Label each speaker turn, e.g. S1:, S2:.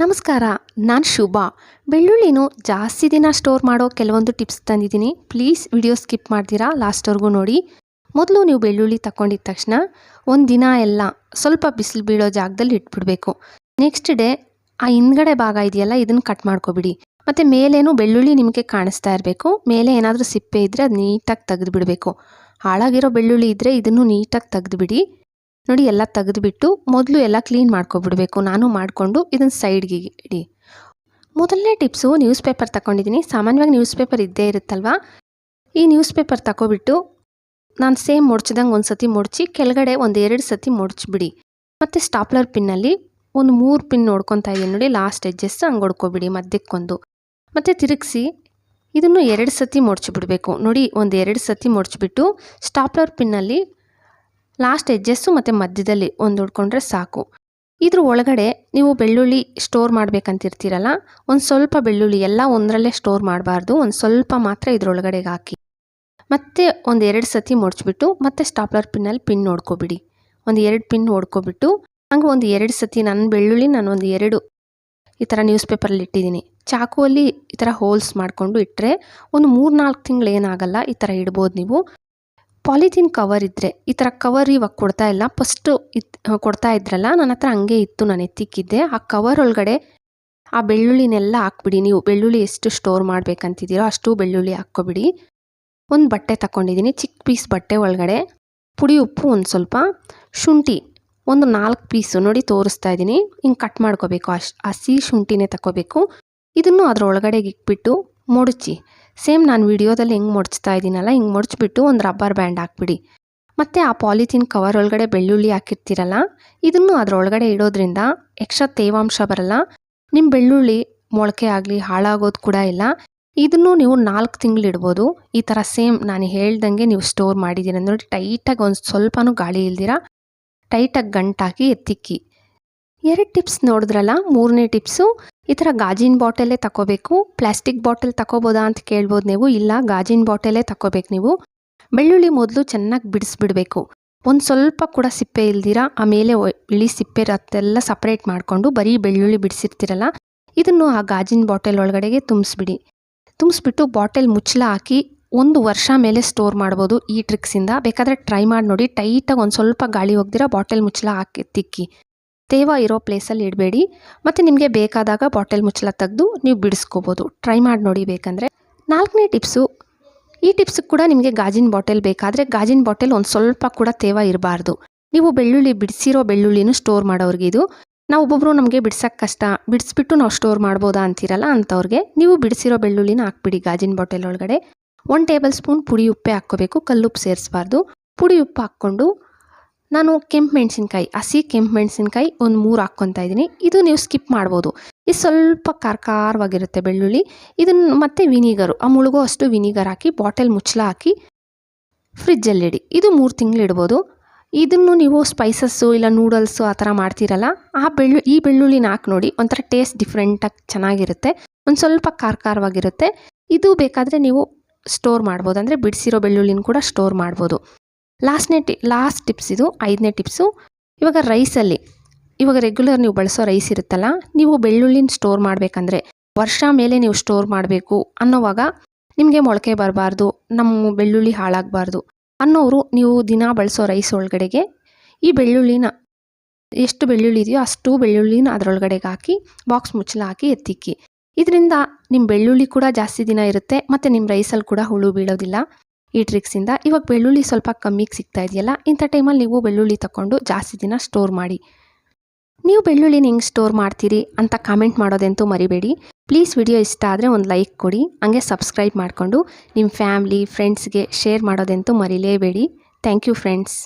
S1: ನಮಸ್ಕಾರ, ನಾನು ಶುಭಾ. ಬೆಳ್ಳುಳ್ಳಿನೂ ಜಾಸ್ತಿ ದಿನ ಸ್ಟೋರ್ ಮಾಡೋ ಕೆಲವೊಂದು ಟಿಪ್ಸ್ ತಂದಿದ್ದೀನಿ. ಪ್ಲೀಸ್ ವಿಡಿಯೋ ಸ್ಕಿಪ್ ಮಾಡ್ತೀರಾ ಲಾಸ್ಟ್ವರೆಗೂ ನೋಡಿ. ಮೊದಲು ನೀವು ಬೆಳ್ಳುಳ್ಳಿ ತಗೊಂಡಿದ್ದ ತಕ್ಷಣ ಒಂದು ದಿನ ಎಲ್ಲ ಸ್ವಲ್ಪ ಬಿಸಿಲು ಬೀಳೋ ಜಾಗದಲ್ಲಿ ಇಟ್ಬಿಡಬೇಕು. ನೆಕ್ಸ್ಟ್ ಡೇ ಆ ಹಿಂದ್ಗಡೆ ಭಾಗ ಇದೆಯಲ್ಲ, ಇದನ್ನು ಕಟ್ ಮಾಡ್ಕೊಬಿಡಿ. ಮತ್ತು ಮೇಲೇನು ಬೆಳ್ಳುಳ್ಳಿ ನಿಮಗೆ ಕಾಣಿಸ್ತಾ ಇರಬೇಕು. ಮೇಲೆ ಏನಾದರೂ ಸಿಪ್ಪೆ ಇದ್ದರೆ ಅದು ನೀಟಾಗಿ ತೆಗೆದುಬಿಡಬೇಕು. ಹಾಳಾಗಿರೋ ಬೆಳ್ಳುಳ್ಳಿ ಇದ್ದರೆ ಇದನ್ನು ನೀಟಾಗಿ ತೆಗೆದುಬಿಡಿ. ನೋಡಿ, ಎಲ್ಲ ತೆಗೆದುಬಿಟ್ಟು ಮೊದಲು ಎಲ್ಲ ಕ್ಲೀನ್ ಮಾಡ್ಕೊಬಿಡಬೇಕು. ನಾನು ಮಾಡಿಕೊಂಡು ಇದನ್ನು ಸೈಡ್ಗೆ ಇಡಿ. ಮೊದಲನೇ ಟಿಪ್ಸು, ನ್ಯೂಸ್ ಪೇಪರ್ ತಗೊಂಡಿದ್ದೀನಿ. ಸಾಮಾನ್ಯವಾಗಿ ನ್ಯೂಸ್ ಪೇಪರ್ ಇದ್ದೇ ಇರುತ್ತಲ್ವ. ಈ ನ್ಯೂಸ್ ಪೇಪರ್ ತಗೊಬಿಟ್ಟು ನಾನು ಸೇಮ್ ಮುಡ್ಚಿದಂಗೆ ಒಂದು ಸತಿ ಮುಡ್ಚಿ ಕೆಳಗಡೆ ಒಂದು 2 ಸತಿ ಮುಡ್ಚಿಬಿಡಿ. ಮತ್ತು ಸ್ಟಾಪ್ಲರ್ ಪಿನ್ನಲ್ಲಿ ಒಂದು 3 ಪಿನ್ ನೋಡ್ಕೊತಾ ಇದ್ದೀನಿ ನೋಡಿ, ಲಾಸ್ಟ್ ಎಡ್ಜಸ್ ಹಂಗೆ ಹೊಡ್ಕೊಬಿಡಿ ಮಧ್ಯಕ್ಕೊಂದು. ಮತ್ತು ತಿರುಗಿಸಿ ಇದನ್ನು 2 ಸತಿ ಮುಡ್ಚಿಬಿಡಬೇಕು. ನೋಡಿ, ಒಂದು 2 ಸತಿ ಮುಡ್ಚಿಬಿಟ್ಟು ಸ್ಟಾಪ್ಲರ್ ಪಿನ್ನಲ್ಲಿ ಲಾಸ್ಟ್ ಎಡ್ಜಸ್ಸು ಮತ್ತು ಮಧ್ಯದಲ್ಲಿ ಒಂದು ಹೊಡ್ಕೊಂಡ್ರೆ ಸಾಕು. ಇದ್ರ ಒಳಗಡೆ ನೀವು ಬೆಳ್ಳುಳ್ಳಿ ಸ್ಟೋರ್ ಮಾಡಬೇಕಂತಿರ್ತೀರಲ್ಲ, ಒಂದು ಸ್ವಲ್ಪ ಬೆಳ್ಳುಳ್ಳಿ ಎಲ್ಲ ಒಂದರಲ್ಲೇ ಸ್ಟೋರ್ ಮಾಡಬಾರ್ದು, ಒಂದು ಸ್ವಲ್ಪ ಮಾತ್ರ ಇದ್ರೊಳಗಡೆಗೆ ಹಾಕಿ. ಮತ್ತು ಒಂದು 2 ಸತಿ ಮುಡ್ಚಿಬಿಟ್ಟು ಮತ್ತೆ ಸ್ಟಾಪ್ಲರ್ ಪಿನ್ನಲ್ಲಿ ಪಿನ್ ಹೊಡ್ಕೊಬಿಡಿ. ಒಂದು 2 ಪಿನ್ ಹೊಡ್ಕೊಬಿಟ್ಟು ಹಂಗೆ ಒಂದು 2 ಸತಿ ನನ್ನ ಬೆಳ್ಳುಳ್ಳಿ ನಾನು ಒಂದು 2 ಈ ಥರ ನ್ಯೂಸ್ ಪೇಪರಲ್ಲಿ ಇಟ್ಟಿದ್ದೀನಿ. ಚಾಕುವಲ್ಲಿ ಈ ಥರ ಹೋಲ್ಸ್ ಮಾಡಿಕೊಂಡು ಇಟ್ಟರೆ ಒಂದು 3-4 ತಿಂಗಳು ಏನಾಗಲ್ಲ. ಈ ಥರ ಇಡ್ಬೋದು ನೀವು. ಪಾಲಿಥೀನ್ ಕವರ್ ಇದ್ದರೆ, ಈ ಥರ ಕವರ್ ಇವಾಗ ಕೊಡ್ತಾ ಇಲ್ಲ, ಫಸ್ಟು ಕೊಡ್ತಾ ಇದ್ರಲ್ಲ, ನನ್ನ ಹತ್ರ ಹಂಗೆ ಇತ್ತು, ನಾನು ಎತ್ತಿಕ್ಕಿದ್ದೆ. ಆ ಕವರ್ ಒಳಗಡೆ ಆ ಬೆಳ್ಳುಳ್ಳಿನೆಲ್ಲ ಹಾಕ್ಬಿಡಿ. ನೀವು ಬೆಳ್ಳುಳ್ಳಿ ಎಷ್ಟು ಸ್ಟೋರ್ ಮಾಡಬೇಕಂತಿದ್ದೀರೋ ಅಷ್ಟು ಬೆಳ್ಳುಳ್ಳಿ ಹಾಕ್ಕೊಬಿಡಿ. ಒಂದು ಬಟ್ಟೆ ತಗೊಂಡಿದ್ದೀನಿ, ಚಿಕ್ಕ ಪೀಸ್ ಬಟ್ಟೆ ಒಳಗಡೆ ಪುಡಿ ಉಪ್ಪು, ಒಂದು ಸ್ವಲ್ಪ ಶುಂಠಿ, ಒಂದು 4 ಪೀಸು ನೋಡಿ ತೋರಿಸ್ತಾ ಇದ್ದೀನಿ. ಹಿಂಗೆ ಕಟ್ ಮಾಡ್ಕೋಬೇಕು. ಹಸಿ ಶುಂಠಿನೇ ತಗೋಬೇಕು. ಇದನ್ನು ಅದರೊಳಗಡೆಗೆ ಇಟ್ಬಿಟ್ಟು ಮುಡ್ಚಿ, ಸೇಮ್ ನಾನು ವಿಡಿಯೋದಲ್ಲಿ ಹೆಂಗೆ ಮುಡ್ಚ್ತಾ ಇದ್ದೀನಲ್ಲ, ಹಿಂಗೆ ಮುಡ್ಚಿಬಿಟ್ಟು ಒಂದು ರಬ್ಬರ್ ಬ್ಯಾಂಡ್ ಹಾಕ್ಬಿಡಿ. ಮತ್ತು ಆ ಪಾಲಿಥೀನ್ ಕವರ್ ಒಳಗಡೆ ಬೆಳ್ಳುಳ್ಳಿ ಹಾಕಿರ್ತೀರಲ್ಲ, ಇದನ್ನು ಅದರೊಳಗಡೆ ಇಡೋದ್ರಿಂದ ಎಕ್ಸ್ಟ್ರಾ ತೇವಾಂಶ ಬರಲ್ಲ. ನಿಮ್ಮ ಬೆಳ್ಳುಳ್ಳಿ ಮೊಳಕೆ ಆಗಲಿ ಹಾಳಾಗೋದು ಕೂಡ ಇಲ್ಲ. ಇದನ್ನು ನೀವು 4 ತಿಂಗಳು ಇಡ್ಬೋದು. ಈ ಥರ ಸೇಮ್ ನಾನು ಹೇಳ್ದಂಗೆ ನೀವು ಸ್ಟೋರ್ ಮಾಡಿದ್ದೀರ ನೋಡಿ, ಟೈಟಾಗಿ ಒಂದು ಸ್ವಲ್ಪನೂ ಗಾಳಿ ಇಲ್ದಿರ ಟೈಟಾಗಿ ಗಂಟಾಕಿ ಎತ್ತಿಕ್ಕಿ. 2 ಟಿಪ್ಸ್ ನೋಡಿದ್ರಲ್ಲ. 3ನೇ ಟಿಪ್ಸು, ಈ ಥರ ಗಾಜಿನ ಬಾಟಲೇ ತಗೋಬೇಕು. ಪ್ಲಾಸ್ಟಿಕ್ ಬಾಟಲ್ ತಗೋಬೋದಾ ಅಂತ ಕೇಳ್ಬೋದು ನೀವು. ಇಲ್ಲ, ಗಾಜಿನ ಬಾಟಲೇ ತಗೋಬೇಕು ನೀವು. ಬೆಳ್ಳುಳ್ಳಿ ಮೊದಲು ಚೆನ್ನಾಗಿ ಬಿಡಿಸ್ಬಿಡ್ಬೇಕು. ಒಂದು ಸ್ವಲ್ಪ ಕೂಡ ಸಿಪ್ಪೆ ಇಲ್ದಿರ ಆಮೇಲೆ ಬಿಳಿ ಸಿಪ್ಪೆ ರತ್ತೆಲ್ಲ ಸಪ್ರೇಟ್ ಮಾಡಿಕೊಂಡು ಬರೀ ಬೆಳ್ಳುಳ್ಳಿ ಬಿಡಿಸಿರ್ತೀರಲ್ಲ, ಇದನ್ನು ಆ ಗಾಜಿನ ಬಾಟಲ್ ಒಳಗಡೆಗೆ ತುಂಬಿಸ್ಬಿಟ್ಟು ಬಾಟಲ್ ಮುಚ್ಚಳ ಹಾಕಿ 1 ವರ್ಷ ಮೇಲೆ ಸ್ಟೋರ್ ಮಾಡ್ಬೋದು ಈ ಟ್ರಿಕ್ಸಿಂದ. ಬೇಕಾದರೆ ಟ್ರೈ ಮಾಡಿ ನೋಡಿ. ಟೈಟಾಗಿ ಒಂದು ಸ್ವಲ್ಪ ಗಾಳಿ ಹೋಗ್ದಿರ ಬಾಟಲ್ ಮುಚ್ಚಳ ಹಾಕಿ ತಿಕ್ಕಿ. ತೇವ ಇರೋ ಪ್ಲೇಸಲ್ಲಿ ಇಡಬೇಡಿ. ಮತ್ತು ನಿಮಗೆ ಬೇಕಾದಾಗ ಬಾಟಲ್ ಮುಚ್ಚಳ ತೆಗೆದು ನೀವು ಬಿಡಿಸ್ಕೋಬೋದು. ಟ್ರೈ ಮಾಡಿ ನೋಡಿ ಬೇಕಂದರೆ. 4ನೇ ಟಿಪ್ಸು, ಈ ಟಿಪ್ಸಿಗೆ ಕೂಡ ನಿಮಗೆ ಗಾಜಿನ ಬಾಟಲ್ ಬೇಕಾದರೆ ಗಾಜಿನ ಬಾಟಲ್ ಒಂದು ಸ್ವಲ್ಪ ಕೂಡ ತೇವ ಇರಬಾರ್ದು. ನೀವು ಬೆಳ್ಳುಳ್ಳಿ ಬಿಡಿಸಿರೋ ಬೆಳ್ಳುಳ್ಳಿನೂ ಸ್ಟೋರ್ ಮಾಡೋರಿಗೆ ಇದು. ನಾವು ಒಬ್ಬೊಬ್ಬರು ನಮಗೆ ಬಿಡ್ಸೋಕ್ಕೆ ಕಷ್ಟ, ಬಿಡಿಸ್ಬಿಟ್ಟು ನಾವು ಸ್ಟೋರ್ ಮಾಡ್ಬೋದಾ ಅಂತೀರಲ್ಲ, ಅಂಥವ್ರಿಗೆ ನೀವು ಬಿಡಿಸಿರೋ ಬೆಳ್ಳುಳ್ಳಿನ ಹಾಕ್ಬಿಡಿ ಗಾಜಿನ ಬಾಟಲ್ ಒಳಗಡೆ. 1 ಟೇಬಲ್ ಸ್ಪೂನ್ ಪುಡಿ ಉಪ್ಪೆ ಹಾಕ್ಕೋಬೇಕು, ಕಲ್ಲುಪ್ಪು ಸೇರಿಸಬಾರ್ದು. ಪುಡಿ ಉಪ್ಪು ಹಾಕ್ಕೊಂಡು ನಾನು ಕೆಂಪು ಮೆಣಸಿನ್ಕಾಯಿ, ಹಸಿ ಕೆಂಪು ಮೆಣಸಿನ್ಕಾಯಿ ಒಂದು 3 ಹಾಕ್ಕೊತಾ ಇದ್ದೀನಿ. ಇದು ನೀವು ಸ್ಕಿಪ್ ಮಾಡ್ಬೋದು. ಇದು ಸ್ವಲ್ಪ ಖಾರವಾಗಿರುತ್ತೆ ಬೆಳ್ಳುಳ್ಳಿ. ಇದನ್ನು ಮತ್ತು ವಿನಿಗರು, ಆ ಮುಳುಗೋ ಅಷ್ಟು ವಿನಿಗರ್ ಹಾಕಿ ಬಾಟಲ್ ಮುಚ್ಚಳ ಹಾಕಿ ಫ್ರಿಜ್ಜಲ್ಲಿಡಿ. ಇದು 3 ತಿಂಗಳು ಇಡ್ಬೋದು. ಇದನ್ನು ನೀವು ಸ್ಪೈಸಸ್ಸು ಇಲ್ಲ ನೂಡಲ್ಸು ಆ ಥರ ಮಾಡ್ತೀರಲ್ಲ, ಈ ಬೆಳ್ಳುಳ್ಳಿನ ಹಾಕಿ ನೋಡಿ, ಒಂಥರ ಟೇಸ್ಟ್ ಡಿಫ್ರೆಂಟಾಗಿ ಚೆನ್ನಾಗಿರುತ್ತೆ. ಒಂದು ಸ್ವಲ್ಪ ಖಾರವಾಗಿರುತ್ತೆ. ಇದು ಬೇಕಾದರೆ ನೀವು ಸ್ಟೋರ್ ಮಾಡ್ಬೋದು, ಅಂದರೆ ಬಿಡಿಸಿರೋ ಬೆಳ್ಳುಳ್ಳಿನ ಕೂಡ ಸ್ಟೋರ್ ಮಾಡ್ಬೋದು. ಲಾಸ್ಟ್ ಟಿಪ್ಸ್ ಇದು, 5ನೇ ಟಿಪ್ಸು. ಇವಾಗ ರೈಸಲ್ಲಿ, ಇವಾಗ ರೆಗ್ಯುಲರ್ ನೀವು ಬಳಸೋ ರೈಸ್ ಇರುತ್ತಲ್ಲ, ನೀವು ಬೆಳ್ಳುಳ್ಳಿನ ಸ್ಟೋರ್ ಮಾಡಬೇಕಂದ್ರೆ ವರ್ಷ ಮೇಲೆ ನೀವು ಸ್ಟೋರ್ ಮಾಡಬೇಕು ಅನ್ನೋವಾಗ ನಿಮಗೆ ಮೊಳಕೆ ಬರಬಾರ್ದು, ನಮ್ಮ ಬೆಳ್ಳುಳ್ಳಿ ಹಾಳಾಗಬಾರ್ದು ಅನ್ನೋರು ನೀವು ದಿನ ಬಳಸೋ ರೈಸ್ ಒಳಗಡೆಗೆ ಈ ಬೆಳ್ಳುಳ್ಳಿನ, ಎಷ್ಟು ಬೆಳ್ಳುಳ್ಳಿ ಇದೆಯೋ ಅಷ್ಟು ಬೆಳ್ಳುಳ್ಳಿನ ಅದರೊಳಗಡೆಗೆ ಹಾಕಿ ಬಾಕ್ಸ್ ಮುಚ್ಚಳ ಹಾಕಿ ಎತ್ತಿಕ್ಕಿ. ಇದರಿಂದ ನಿಮ್ಮ ಬೆಳ್ಳುಳ್ಳಿ ಕೂಡ ಜಾಸ್ತಿ ದಿನ ಇರುತ್ತೆ ಮತ್ತು ನಿಮ್ಮ ರೈಸಲ್ಲಿ ಕೂಡ ಹುಳು ಬೀಳೋದಿಲ್ಲ ಈ ಟ್ರಿಕ್ಸಿಂದ. ಇವಾಗ ಬೆಳ್ಳುಳ್ಳಿ ಸ್ವಲ್ಪ ಕಮ್ಮಿಗೆ ಸಿಗ್ತಾ ಇದೆಯಲ್ಲ, ಇಂಥ ಟೈಮಲ್ಲಿ ನೀವು ಬೆಳ್ಳುಳ್ಳಿ ತಗೊಂಡು ಜಾಸ್ತಿ ದಿನ ಸ್ಟೋರ್ ಮಾಡಿ. ನೀವು ಬೆಳ್ಳುಳ್ಳಿನ ಹೆಂಗೆ ಸ್ಟೋರ್ ಮಾಡ್ತೀರಿ ಅಂತ ಕಾಮೆಂಟ್ ಮಾಡೋದಂತೂ ಮರಿಬೇಡಿ. ಪ್ಲೀಸ್ ವಿಡಿಯೋ ಇಷ್ಟ ಆದರೆ ಒಂದು ಲೈಕ್ ಕೊಡಿ. ಹಂಗೆ ಸಬ್ಸ್ಕ್ರೈಬ್ ಮಾಡಿಕೊಂಡು ನಿಮ್ಮ ಫ್ಯಾಮ್ಲಿ ಫ್ರೆಂಡ್ಸ್ಗೆ ಶೇರ್ ಮಾಡೋದಂತೂ ಮರಿಲೇಬೇಡಿ. Thank you friends.